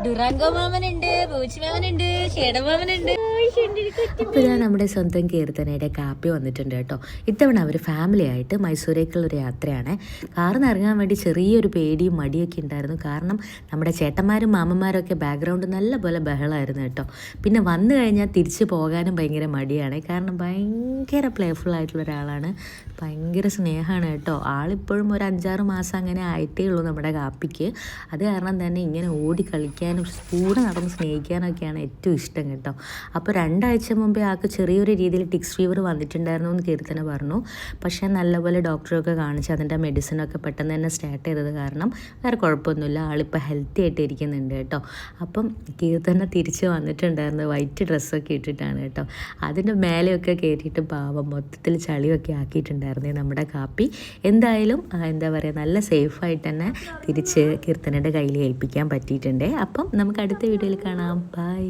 ഡുറാങ്കോ മാമനുണ്ട്, പൂച്ചി മാമനുണ്ട്, ഷേടമാമനുണ്ട്. അപ്പോൾ ഇതാ നമ്മുടെ സ്വന്തം കീർത്തനയുടെ കാപ്പി വന്നിട്ടുണ്ട് കേട്ടോ. ഇത്തവണ അവർ ഫാമിലി ആയിട്ട് മൈസൂരേക്കുള്ളൊരു യാത്രയാണ്. കാറിൽ നിന്ന് ഇറങ്ങാൻ വേണ്ടി ചെറിയൊരു പേടിയും മടിയൊക്കെ ഉണ്ടായിരുന്നു. കാരണം നമ്മുടെ ചേട്ടന്മാരും മാമന്മാരും ഒക്കെ ബാക്ക്ഗ്രൗണ്ട് നല്ലപോലെ ബഹളമായിരുന്നു കേട്ടോ. പിന്നെ വന്നു കഴിഞ്ഞാൽ തിരിച്ച് പോകാനും ഭയങ്കര മടിയാണ്. കാരണം ഭയങ്കര പ്ലേഫുൾ ആയിട്ടുള്ള ഒരാളാണ്, ഭയങ്കര സ്നേഹമാണ് കേട്ടോ. ആളിപ്പോഴും ഒരു 5-6 മാസം അങ്ങനെ ആയിട്ടേ ഉള്ളൂ നമ്മുടെ കാപ്പിക്ക്. അത് കാരണം തന്നെ ഇങ്ങനെ ഓടി കളിക്കാനും കൂടെ നടന്ന് സ്നേഹിക്കാനൊക്കെയാണ് ഏറ്റവും ഇഷ്ടം കേട്ടോ. അപ്പോൾ 2 ആഴ്ച മുമ്പേ ആൾക്ക് ചെറിയൊരു രീതിയിൽ ടിക്സ് ഫീവർ വന്നിട്ടുണ്ടായിരുന്നു എന്ന് കീർത്തന പറഞ്ഞു. പക്ഷേ നല്ലപോലെ ഡോക്ടറൊക്കെ കാണിച്ച് അതിൻ്റെ മെഡിസിനൊക്കെ പെട്ടെന്ന് തന്നെ സ്റ്റാർട്ട് ചെയ്തത് കാരണം വേറെ കുഴപ്പമൊന്നുമില്ല, ആളിപ്പോൾ ഹെൽത്തി ആയിട്ട് ഇരിക്കുന്നുണ്ട് കേട്ടോ. അപ്പം കീർത്തന തിരിച്ച് വന്നിട്ടുണ്ടായിരുന്നു വൈറ്റ് ഡ്രസ്സൊക്കെ ഇട്ടിട്ടാണ് കേട്ടോ. അതിൻ്റെ മേലെയൊക്കെ കയറ്റിയിട്ട് പാവം മൊത്തത്തിൽ ചളിയൊക്കെ ആക്കിയിട്ടുണ്ടായിരുന്നേ നമ്മുടെ കാപ്പി. എന്തായാലും എന്താ പറയുക, നല്ല സേഫായിട്ട് തന്നെ തിരിച്ച് കീർത്തനയുടെ കയ്യിൽ ഏൽപ്പിക്കാൻ പറ്റിയിട്ടുണ്ട്. അപ്പം നമുക്ക് അടുത്ത വീഡിയോയിൽ കാണാം. ബൈ.